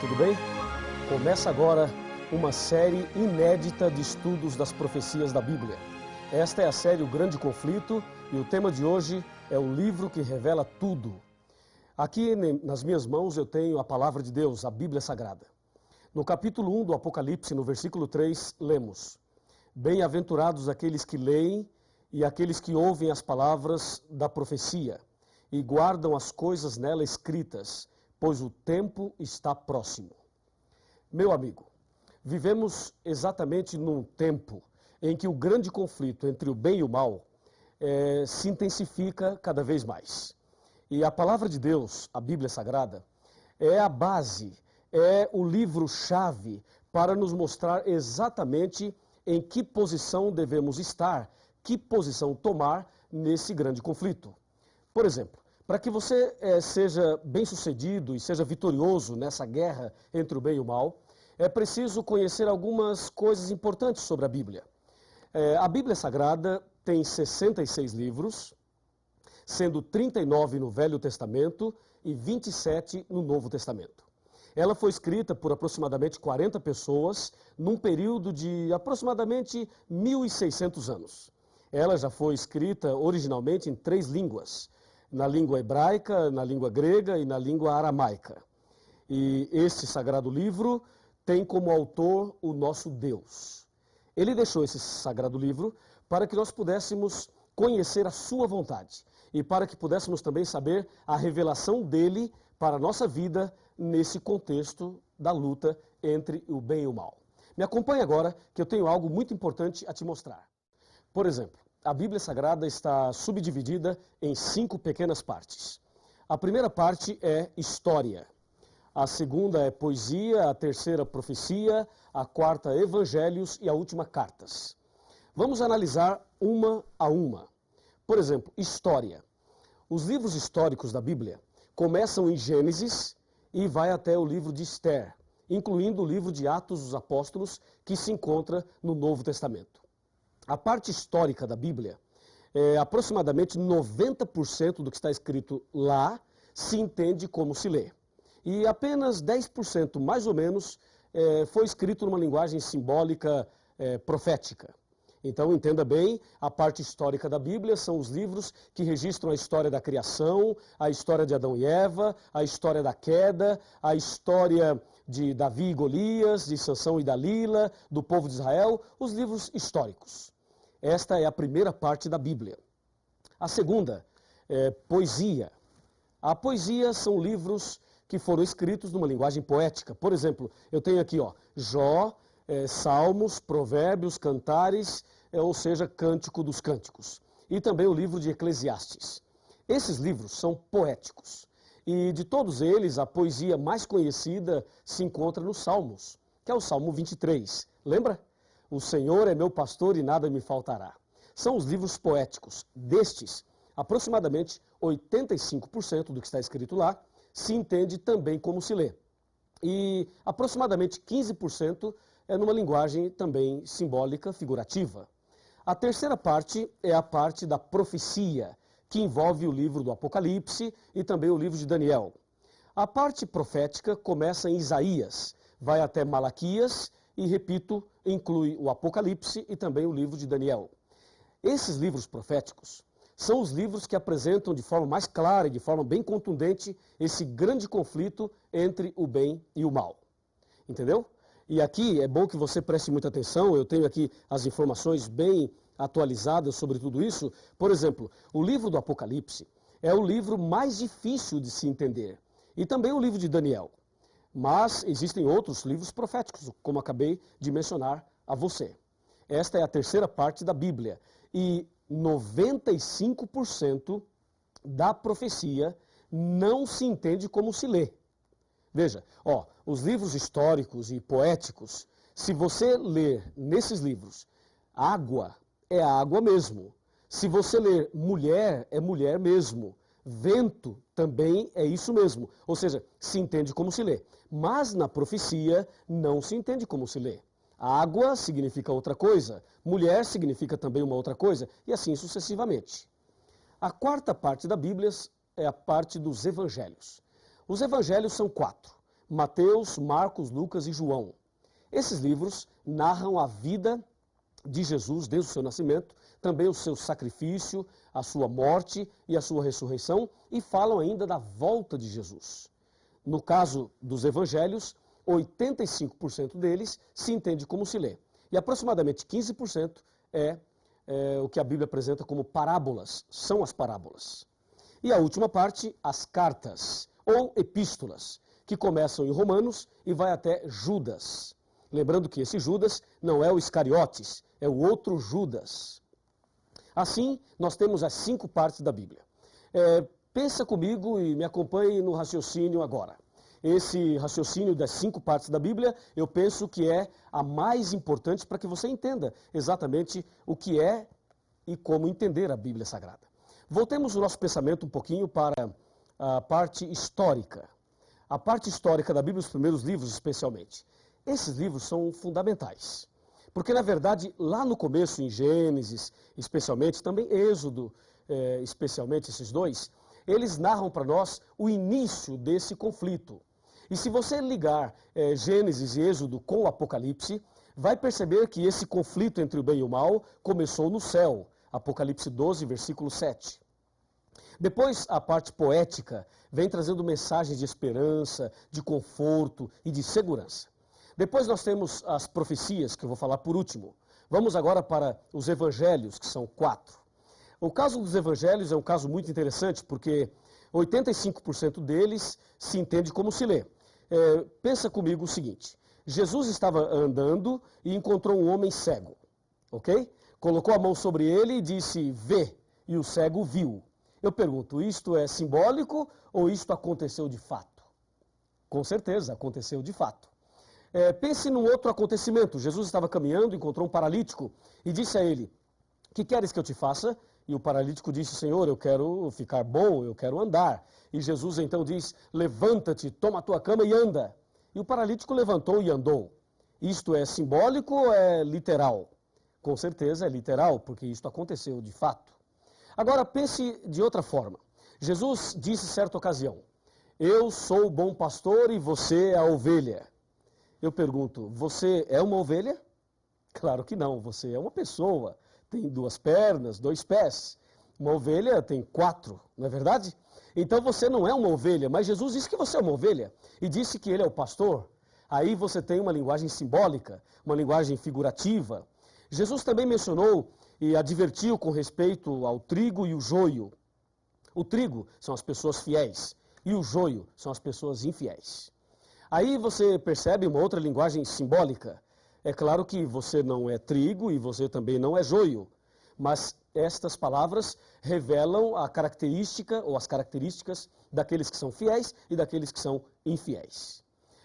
tudo bem? Começa agora uma série inédita de estudos das profecias da Bíblia. Esta é a série O Grande Conflito e o tema de hoje é o livro que revela tudo. Aqui nas minhas mãos eu tenho a palavra de Deus, a Bíblia Sagrada. No capítulo 1 do Apocalipse, no versículo 3, lemos: Bem-aventurados aqueles que leem e aqueles que ouvem as palavras da profecia e guardam as coisas nela escritas, pois o tempo está próximo. Meu amigo, vivemos exatamente num tempo em que o grande conflito entre o bem e o mal se intensifica cada vez mais. E a palavra de Deus, a Bíblia Sagrada, é a base, é o livro-chave para nos mostrar exatamente em que posição devemos estar, que posição tomar nesse grande conflito. Por exemplo, para que você seja bem-sucedido e seja vitorioso nessa guerra entre o bem e o mal, é preciso conhecer algumas coisas importantes sobre a Bíblia. A Bíblia Sagrada tem 66 livros, sendo 39 no Velho Testamento e 27 no Novo Testamento. Ela foi escrita por aproximadamente 40 pessoas, num período de aproximadamente 1.600 anos. Ela já foi escrita originalmente em 3 línguas, na língua hebraica, na língua grega e na língua aramaica. E este sagrado livro tem como autor o nosso Deus. Ele deixou esse sagrado livro para que nós pudéssemos conhecer a sua vontade e para que pudéssemos também saber a revelação dele para a nossa vida nesse contexto da luta entre o bem e o mal. Me acompanhe agora que eu tenho algo muito importante a te mostrar. Por exemplo, a Bíblia Sagrada está subdividida em 5 pequenas partes. A primeira parte é história, a segunda é poesia, a terceira profecia, a quarta evangelhos e a última cartas. Vamos analisar uma a uma. Por exemplo, história. Os livros históricos da Bíblia começam em Gênesis e vai até o livro de Esther, incluindo o livro de Atos dos Apóstolos, que se encontra no Novo Testamento. A parte histórica da Bíblia, aproximadamente 90% do que está escrito lá se entende como se lê. E apenas 10%, mais ou menos, foi escrito numa linguagem simbólica profética. Então, entenda bem, a parte histórica da Bíblia são os livros que registram a história da criação, a história de Adão e Eva, a história da queda, a história de Davi e Golias, de Sansão e Dalila, do povo de Israel, os livros históricos. Esta é a primeira parte da Bíblia. A segunda é poesia. A poesia são livros que foram escritos numa linguagem poética. Por exemplo, eu tenho aqui Jó, Salmos, Provérbios, Cantares, ou seja, Cântico dos Cânticos. E também o livro de Eclesiastes. Esses livros são poéticos. E de todos eles, a poesia mais conhecida se encontra nos Salmos, que é o Salmo 23. Lembra? O Senhor é meu pastor e nada me faltará. São os livros poéticos. Destes, aproximadamente 85% do que está escrito lá se entende também como se lê. E aproximadamente 15% é numa linguagem também simbólica, figurativa. A terceira parte é a parte da profecia, que envolve o livro do Apocalipse e também o livro de Daniel. A parte profética começa em Isaías, vai até Malaquias e, repito, inclui o Apocalipse e também o livro de Daniel. Esses livros proféticos são os livros que apresentam de forma mais clara e de forma bem contundente esse grande conflito entre o bem e o mal. Entendeu? E aqui é bom que você preste muita atenção, eu tenho aqui as informações bem atualizadas sobre tudo isso. Por exemplo, o livro do Apocalipse é o livro mais difícil de se entender. E também o livro de Daniel. Mas existem outros livros proféticos, como acabei de mencionar a você. Esta é a terceira parte da Bíblia. E 95% da profecia não se entende como se lê. Veja, os livros históricos e poéticos, se você ler nesses livros, água é água mesmo. Se você ler mulher, é mulher mesmo. Vento também é isso mesmo. Ou seja, se entende como se lê. Mas na profecia não se entende como se lê. Água significa outra coisa, mulher significa também uma outra coisa, e assim sucessivamente. A quarta parte da Bíblia é a parte dos evangelhos. Os evangelhos são 4, Mateus, Marcos, Lucas e João. Esses livros narram a vida de Jesus desde o seu nascimento, também o seu sacrifício, a sua morte e a sua ressurreição, e falam ainda da volta de Jesus. No caso dos evangelhos, 85% deles se entende como se lê, e aproximadamente 15% é o que a Bíblia apresenta como parábolas, são as parábolas. E a última parte, as cartas, ou epístolas, que começam em Romanos e vai até Judas. Lembrando que esse Judas não é o Iscariotes, é o outro Judas. Assim, nós temos as 5 partes da Bíblia. Pensa comigo e me acompanhe no raciocínio agora. Esse raciocínio das 5 partes da Bíblia, eu penso que é a mais importante para que você entenda exatamente o que é e como entender a Bíblia Sagrada. Voltemos o nosso pensamento um pouquinho para a parte histórica. A parte histórica da Bíblia, os primeiros livros especialmente. Esses livros são fundamentais. Porque, na verdade, lá no começo, em Gênesis, especialmente, também Êxodo, especialmente esses dois, eles narram para nós o início desse conflito. E se você ligar Gênesis e Êxodo com o Apocalipse, vai perceber que esse conflito entre o bem e o mal começou no céu. Apocalipse 12, versículo 7. Depois, a parte poética vem trazendo mensagens de esperança, de conforto e de segurança. Depois nós temos as profecias, que eu vou falar por último. Vamos agora para os evangelhos, que são 4. O caso dos evangelhos é um caso muito interessante, porque 85% deles se entende como se lê. Pensa comigo o seguinte, Jesus estava andando e encontrou um homem cego, ok? Colocou a mão sobre ele e disse, vê, e o cego viu. Eu pergunto, isto é simbólico ou isto aconteceu de fato? Com certeza, aconteceu de fato. Pense num outro acontecimento. Jesus estava caminhando, encontrou um paralítico e disse a ele, que queres que eu te faça? E o paralítico disse, Senhor, eu quero ficar bom, eu quero andar. E Jesus então diz, levanta-te, toma a tua cama e anda. E o paralítico levantou e andou. Isto é simbólico ou é literal? Com certeza é literal, porque isto aconteceu de fato. Agora pense de outra forma. Jesus disse certa ocasião, eu sou o bom pastor e você é a ovelha. Eu pergunto, você é uma ovelha? Claro que não, você é uma pessoa. Tem 2 pernas, 2 pés. Uma ovelha tem 4, não é verdade? Então você não é uma ovelha, mas Jesus disse que você é uma ovelha. E disse que ele é o pastor. Aí você tem uma linguagem simbólica, uma linguagem figurativa. Jesus também mencionou e advertiu com respeito ao trigo e o joio. O trigo são as pessoas fiéis e o joio são as pessoas infiéis. Aí você percebe uma outra linguagem simbólica. É claro que você não é trigo e você também não é joio, mas estas palavras revelam a característica ou as características daqueles que são fiéis e daqueles que são infiéis.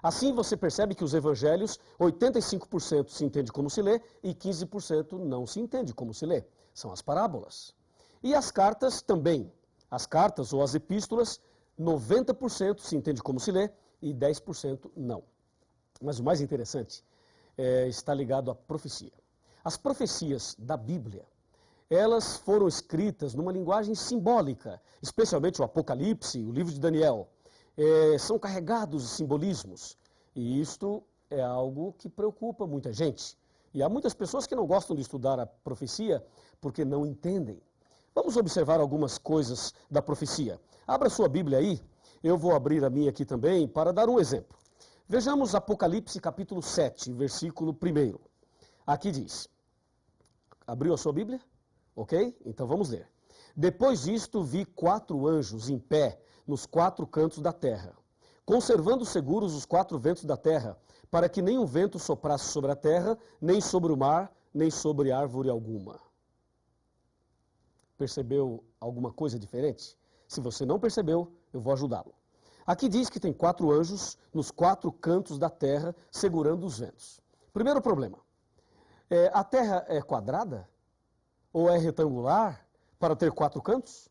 Assim você percebe que os evangelhos, 85% se entende como se lê e 15% não se entende como se lê. São as parábolas. E as cartas também. As cartas ou as epístolas, 90% se entende como se lê e 10% não. Mas o mais interessante está ligado à profecia. As profecias da Bíblia, elas foram escritas numa linguagem simbólica, especialmente o Apocalipse, o livro de Daniel. São carregados de simbolismos, e isto é algo que preocupa muita gente. E há muitas pessoas que não gostam de estudar a profecia porque não entendem. Vamos observar algumas coisas da profecia. Abra sua Bíblia aí, eu vou abrir a minha aqui também para dar um exemplo. Vejamos Apocalipse capítulo 7, versículo 1. Aqui diz, abriu a sua Bíblia? Ok? Então vamos ler. Depois disto vi 4 anjos em pé nos 4 cantos da terra, conservando seguros os 4 ventos da terra, para que nenhum vento soprasse sobre a terra, nem sobre o mar, nem sobre árvore alguma. Percebeu alguma coisa diferente? Se você não percebeu, eu vou ajudá-lo. Aqui diz que tem 4 anjos nos 4 cantos da terra, segurando os ventos. Primeiro problema, a terra é quadrada? Ou é retangular para ter 4 cantos?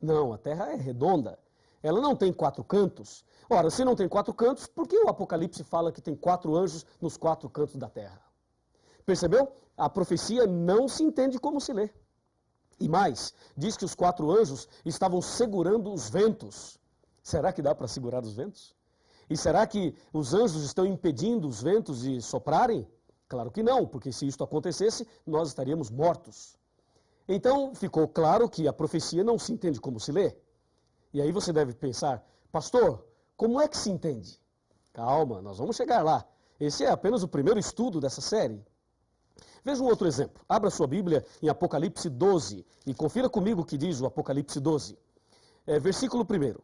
Não, a terra é redonda. Ela não tem 4 cantos. Ora, se não tem 4 cantos, por que o Apocalipse fala que tem 4 anjos nos 4 cantos da terra? Percebeu? A profecia não se entende como se lê. E mais, diz que os 4 anjos estavam segurando os ventos. Será que dá para segurar os ventos? E será que os anjos estão impedindo os ventos de soprarem? Claro que não, porque se isto acontecesse, nós estaríamos mortos. Então, ficou claro que a profecia não se entende como se lê. E aí você deve pensar, pastor, como é que se entende? Calma, nós vamos chegar lá. Esse é apenas o primeiro estudo dessa série. Veja um outro exemplo. Abra sua Bíblia em Apocalipse 12 e confira comigo o que diz o Apocalipse 12. Versículo 1.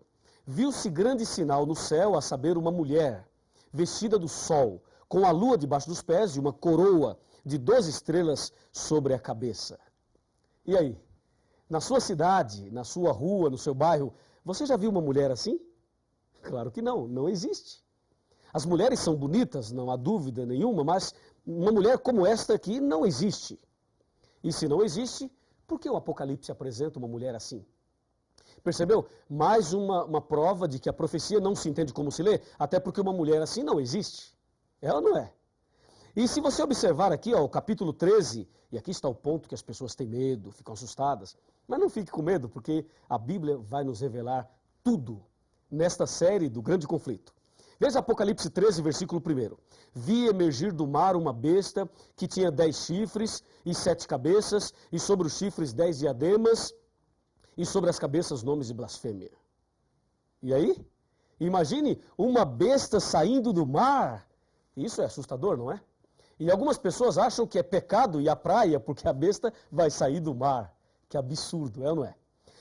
Viu-se grande sinal no céu, a saber, uma mulher, vestida do sol, com a lua debaixo dos pés e uma coroa de 12 estrelas sobre a cabeça. E aí? Na sua cidade, na sua rua, no seu bairro, você já viu uma mulher assim? Claro que não, não existe. As mulheres são bonitas, não há dúvida nenhuma, mas uma mulher como esta aqui não existe. E se não existe, por que o Apocalipse apresenta uma mulher assim? Percebeu? Mais uma prova de que a profecia não se entende como se lê, até porque uma mulher assim não existe. Ela não é. E se você observar aqui, ó, o capítulo 13, e aqui está o ponto que as pessoas têm medo, ficam assustadas, mas não fique com medo, porque a Bíblia vai nos revelar tudo nesta série do grande conflito. Veja Apocalipse 13, versículo 1. Vi emergir do mar uma besta que tinha 10 chifres e 7 cabeças, e sobre os chifres 10 diademas, e sobre as cabeças nomes de blasfêmia. E aí? Imagine uma besta saindo do mar. Isso é assustador, não é? E algumas pessoas acham que é pecado ir à praia porque a besta vai sair do mar. Que absurdo, é ou não é?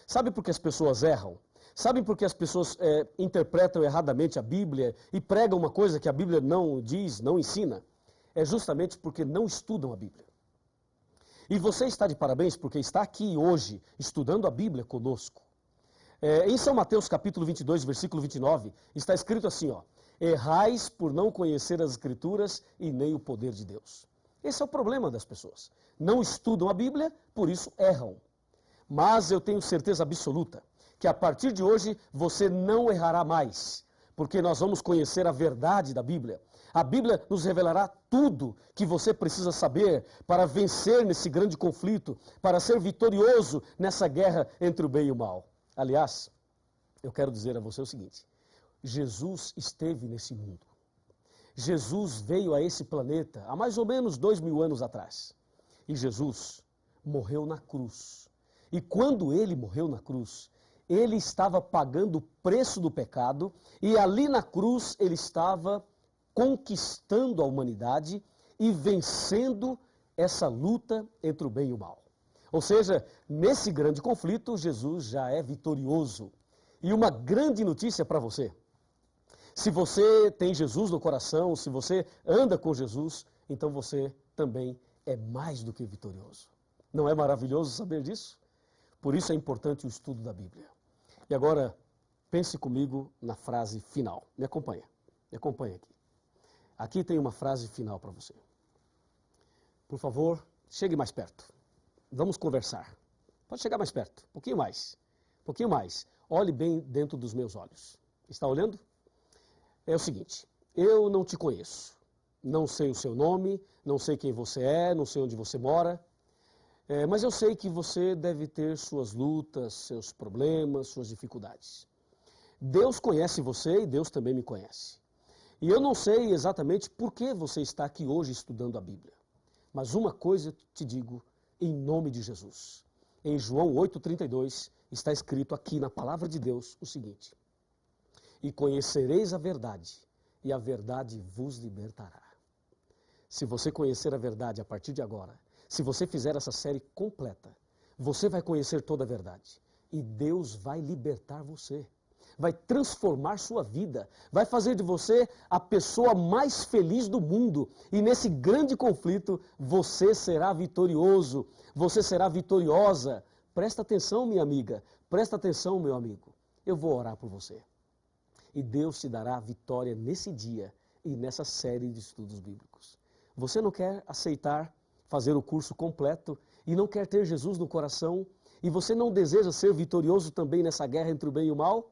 Sabe por que as pessoas erram? Sabe por que as pessoas interpretam erradamente a Bíblia e pregam uma coisa que a Bíblia não diz, não ensina? É justamente porque não estudam a Bíblia. E você está de parabéns porque está aqui hoje estudando a Bíblia conosco. Em São Mateus capítulo 22, versículo 29, está escrito assim, ó: errais por não conhecer as Escrituras e nem o poder de Deus. Esse é o problema das pessoas. Não estudam a Bíblia, por isso erram. Mas eu tenho certeza absoluta que a partir de hoje você não errará mais, porque nós vamos conhecer a verdade da Bíblia. A Bíblia nos revelará tudo que você precisa saber para vencer nesse grande conflito, para ser vitorioso nessa guerra entre o bem e o mal. Aliás, eu quero dizer a você o seguinte: Jesus esteve nesse mundo. Jesus veio a esse planeta há mais ou menos 2000 anos atrás. E Jesus morreu na cruz. E quando ele morreu na cruz, ele estava pagando o preço do pecado, e ali na cruz ele estava conquistando a humanidade e vencendo essa luta entre o bem e o mal. Ou seja, nesse grande conflito, Jesus já é vitorioso. E uma grande notícia para você: se você tem Jesus no coração, se você anda com Jesus, então você também é mais do que vitorioso. Não é maravilhoso saber disso? Por isso é importante o estudo da Bíblia. E agora, pense comigo na frase final. Me acompanha aqui. Aqui tem uma frase final para você. Por favor, chegue mais perto. Vamos conversar. Pode chegar mais perto, um pouquinho mais. Um pouquinho mais. Olhe bem dentro dos meus olhos. Está olhando? É o seguinte: eu não te conheço. Não sei o seu nome, não sei quem você é, não sei onde você mora. Mas eu sei que você deve ter suas lutas, seus problemas, suas dificuldades. Deus conhece você e Deus também me conhece. E eu não sei exatamente por que você está aqui hoje estudando a Bíblia. Mas uma coisa eu te digo, em nome de Jesus. Em João 8,32 está escrito aqui na palavra de Deus o seguinte: e conhecereis a verdade, e a verdade vos libertará. Se você conhecer a verdade a partir de agora, se você fizer essa série completa, você vai conhecer toda a verdade. E Deus vai libertar você. Vai transformar sua vida. Vai fazer de você a pessoa mais feliz do mundo. E nesse grande conflito, você será vitorioso. Você será vitoriosa. Presta atenção, minha amiga. Presta atenção, meu amigo. Eu vou orar por você. E Deus te dará vitória nesse dia e nessa série de estudos bíblicos. Você não quer aceitar fazer o curso completo e não quer ter Jesus no coração, e você não deseja ser vitorioso também nessa guerra entre o bem e o mal?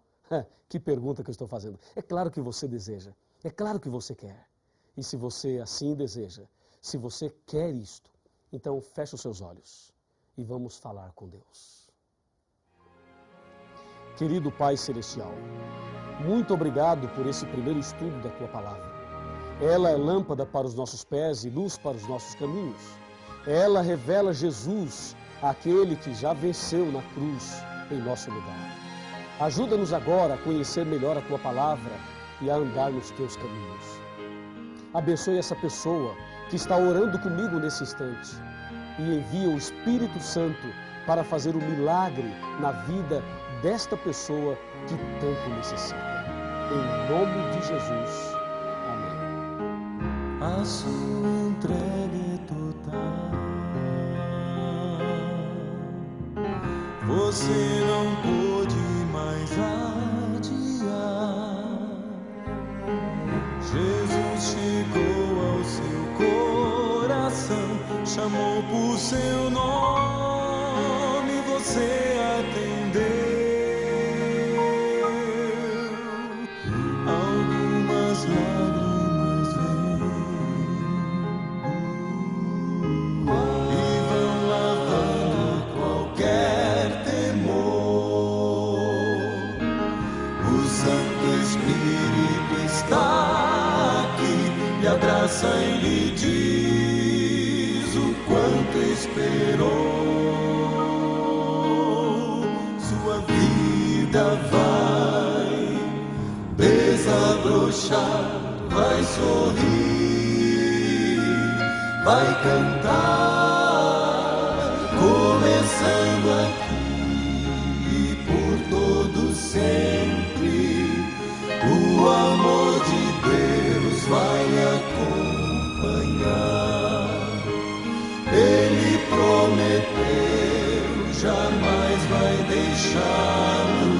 Que pergunta que eu estou fazendo. É claro que você deseja, é claro que você quer. E se você assim deseja, se você quer isto, então feche os seus olhos e vamos falar com Deus. Querido Pai Celestial, muito obrigado por esse primeiro estudo da Tua Palavra. Ela é lâmpada para os nossos pés e luz para os nossos caminhos. Ela revela Jesus, aquele que já venceu na cruz em nosso lugar. Ajuda-nos agora a conhecer melhor a Tua Palavra e a andar nos Teus caminhos. Abençoe essa pessoa que está orando comigo nesse instante e envia o Espírito Santo para fazer o milagre na vida desta pessoa que tanto necessita. Em nome de Jesus. Amém. A sua entrega é total. Você não pôde mais adiar. Jesus chegou ao seu coração, chamou por seu nome, você atendeu. Algumas lágrimas vêm e vão lavando qualquer temor. O Santo Espírito está aqui, lhe abraça e lhe diz o quanto esperou. Sua vida vai desabrochar, vai sorrir, vai cantar, começando aqui por todo sempre. O amor de Deus vai lhe acompanhar. Ele prometeu, jamais vai deixá-lo.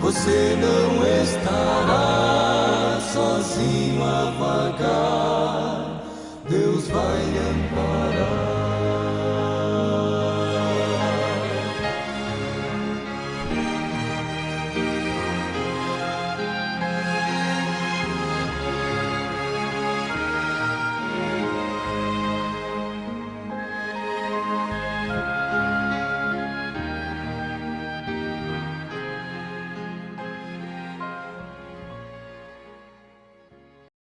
Você não estará sozinho a vagar. Deus vai